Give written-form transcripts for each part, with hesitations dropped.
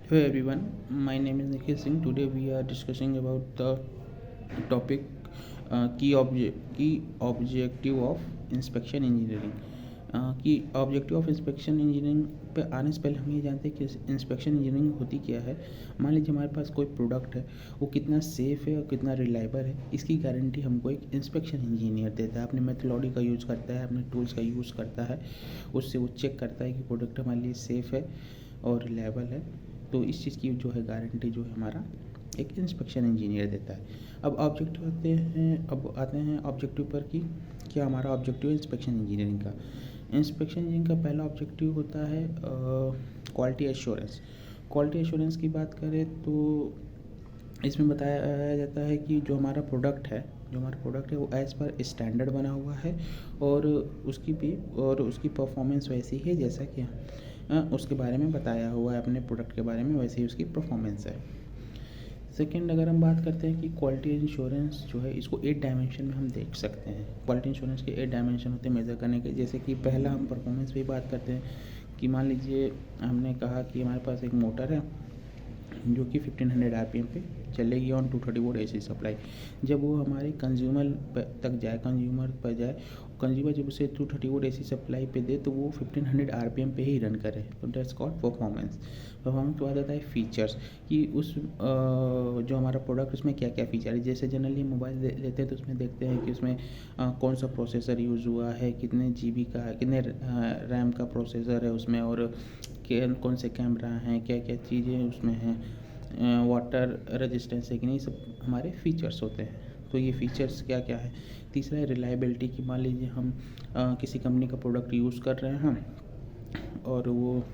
Hey everyone, my name is Nikhil Singh. Today we are discussing about the topic key objective of inspection engineering. की objective of inspection engineering पे आने से पहले हम ये जानते हैं कि इंस्पेक्शन इंजीनियरिंग होती क्या है। मान लीजिए हमारे पास कोई प्रोडक्ट है, वो कितना सेफ़ है और कितना रिलायबल है, इसकी गारंटी हमको एक इंस्पेक्शन इंजीनियर देता है। अपने मेथोडोलॉजी का यूज़ करता है, अपने टूल्स का यूज़ करता है, उससे वो चेक करता है कि प्रोडक्ट हमारे लिए सेफ़ है और रिलायबल है। तो इस चीज़ की जो है गारंटी जो है हमारा एक इंस्पेक्शन इंजीनियर देता है। अब आते हैं ऑब्जेक्टिव पर कि क्या हमारा ऑब्जेक्टिव है इंस्पेक्शन इंजीनियरिंग का। इंस्पेक्शन इंजीनियरिंग का पहला ऑब्जेक्टिव होता है क्वालिटी एश्योरेंस। क्वालिटी एश्योरेंस की बात करें तो इसमें बताया जाता है कि जो हमारा प्रोडक्ट है वो एज़ पर स्टैंडर्ड बना हुआ है और उसकी परफॉर्मेंस वैसी है जैसा कि उसके बारे में बताया हुआ है, अपने प्रोडक्ट के बारे में वैसे ही उसकी परफॉर्मेंस है। सेकंड, अगर हम बात करते हैं कि क्वालिटी इंश्योरेंस जो है इसको 8 डायमेंशन में हम देख सकते हैं। क्वालिटी इंश्योरेंस के 8 डायमेंशन होते हैं मेज़र करने के। जैसे कि पहला हम परफॉर्मेंस पे बात करते हैं कि मान लीजिए हमने कहा कि हमारे पास एक मोटर है जो कि 1500 आरपीएम पे चलेगी ऑन 230 वोल्ट एसी सप्लाई। जब वो हमारे कंज्यूमर कंज्यूमर जब उसे 230 वोल्ट एसी सप्लाई पे दे तो वो 1500 आरपीएम पे ही रन करे। तो दैट्स कॉल्ड परफॉर्मेंस। परफॉर्मेंस के बाद आता है फीचर्स कि जो हमारा प्रोडक्ट उसमें क्या क्या फीचर है। जैसे जनरली मोबाइल लेते हैं तो उसमें देखते हैं कि उसमें कौन सा प्रोसेसर यूज़ हुआ है, कितने जीबी का है, कितने रैम का प्रोसेसर है उसमें, और कौन से कैमरा हैं, क्या क्या चीज़ें उसमें हैं, वाटर रेजिस्टेंस है कि नहीं, सब हमारे फीचर्स होते हैं। तो ये फीचर्स क्या क्या है। तीसरा है रिलायबिलिटी कि मान लीजिए हम किसी कंपनी का प्रोडक्ट यूज़ कर रहे हैं और वो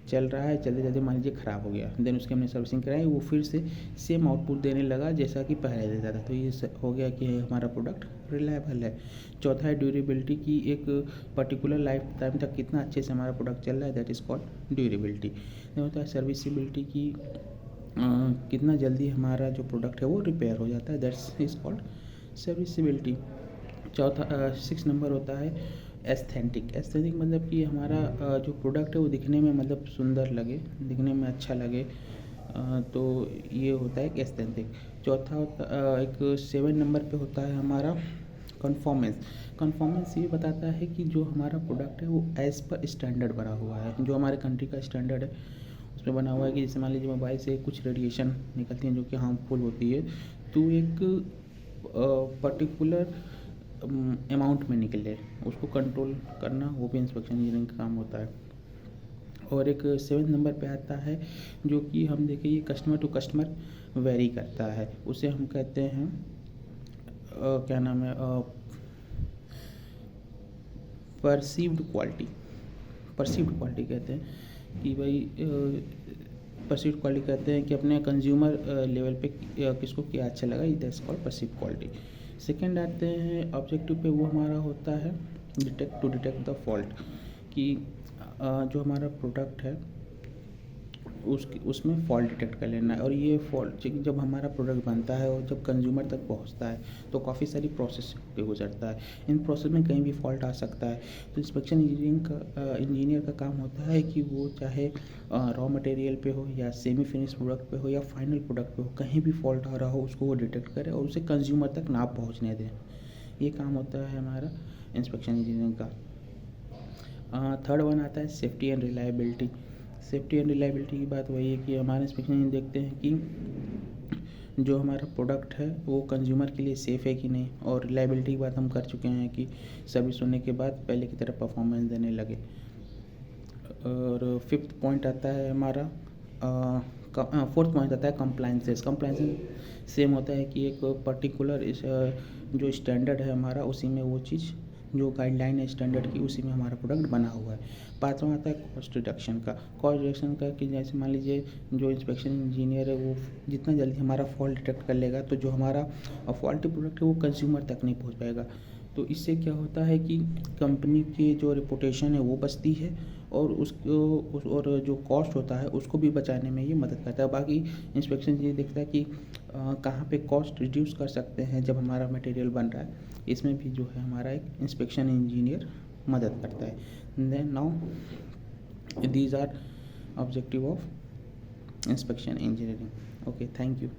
चल रहा है, चलते चलते मान लीजिए ख़राब हो गया, देन उसकी हमने सर्विसिंग कराई, वो फिर से सेम आउटपुट देने लगा जैसा कि पहले देता था। तो ये हो गया कि हमारा प्रोडक्ट रिलायबल है। चौथा है ड्यूरेबिलिटी की एक पर्टिकुलर लाइफ टाइम तक कितना अच्छे से हमारा प्रोडक्ट चल रहा है, that is called durability. Then होता है सर्विसिबिलिटी की कितना जल्दी हमारा जो प्रोडक्ट है वो रिपेयर हो जाता है, दैट्स इज़ कॉल्ड सर्विसिबिलिटी। चौथा 6 नंबर होता है एस्थेटिक मतलब कि हमारा जो प्रोडक्ट है वो दिखने में मतलब सुंदर लगे, दिखने में अच्छा लगे। तो ये होता है एक एस्थेटिक। चौथा एक 7 नंबर पे होता है हमारा कन्फॉर्मेंस। कन्फॉर्मेंस ये बताता है कि जो हमारा प्रोडक्ट है वो एज़ पर स्टैंडर्ड बना हुआ है, जो हमारे कंट्री का स्टैंडर्ड है उसमें बना हुआ है। कि जैसे मान लीजिए मोबाइल से कुछ रेडिएशन निकलती हैं जो कि हार्मफुल होती है, तो एक पर्टिकुलर अमाउंट में निकले, उसको कंट्रोल करना वो भी इंस्पेक्शन इंजीनियरिंग का काम होता है। और एक 7 नंबर पे आता है जो कि हम देखें ये कस्टमर टू कस्टमर वेरी करता है, उसे हम कहते हैं क्या नाम है, परसीव्ड क्वालिटी कहते हैं कि भाई परसीव्ड क्वालिटी कहते हैं कि अपने कंज्यूमर लेवल पे किसको क्या अच्छा लगा, that's called perceived quality. Second आते हैं ऑब्जेक्टिव पे, वो हमारा होता है डिटेक्ट द फॉल्ट कि जो हमारा प्रोडक्ट है उसमें फॉल्ट डिटेक्ट कर लेना है। और ये फॉल्ट जब हमारा प्रोडक्ट बनता है और जब कंज्यूमर तक पहुंचता है तो काफ़ी सारी प्रोसेस पे गुजरता है, इन प्रोसेस में कहीं भी फॉल्ट आ सकता है। तो इंस्पेक्शन इंजीनियर का काम होता है कि वो चाहे रॉ मटेरियल पे हो या सेमी फिनिश प्रोडक्ट पे हो या फाइनल प्रोडक्ट पे हो, कहीं भी फॉल्ट आ रहा हो उसको वो डिटेक्ट करे और उसे कंज्यूमर तक ना पहुँचने दें। ये काम होता है हमारा इंस्पेक्शन इंजीनियरिंग का। थर्ड वन आता है safety and reliability. Safety and reliability की बात वही है कि हमारे इंस्पेक्शन इंजीनियर देखते हैं कि जो हमारा प्रोडक्ट है वो कंज्यूमर के लिए सेफ़ है कि नहीं। और रिलायबिलिटी की बात हम कर चुके हैं कि सर्विस होने के बाद पहले की तरह परफॉर्मेंस देने लगे। और फिफ्थ पॉइंट आता है हमारा फोर्थ पॉइंट आता है कंप्लाइंसेस। कंप्लाइंसेस सेम होता है कि एक पर्टिकुलर जो स्टैंडर्ड है हमारा उसी में वो चीज़ जो गाइडलाइन है स्टैंडर्ड की उसी में हमारा प्रोडक्ट बना हुआ है। पाँचवा आता है कॉस्ट रिडक्शन का कि जैसे मान लीजिए जो इंस्पेक्शन इंजीनियर है वो जितना जल्दी हमारा फॉल्ट डिटेक्ट कर लेगा तो जो हमारा फॉल्टी प्रोडक्ट है वो कंज्यूमर तक नहीं पहुंच पाएगा। तो इससे क्या होता है कि कंपनी की जो रिपुटेशन है वो बचती है और और जो कॉस्ट होता है उसको भी बचाने में ये मदद करता है। बाकी इंस्पेक्शन ये देखता है कि कहाँ पे कॉस्ट रिड्यूस कर सकते हैं जब हमारा मटेरियल बन रहा है, इसमें भी जो है हमारा एक इंस्पेक्शन इंजीनियर मदद करता है। Then now these are objective of inspection engineering. Okay, thank you.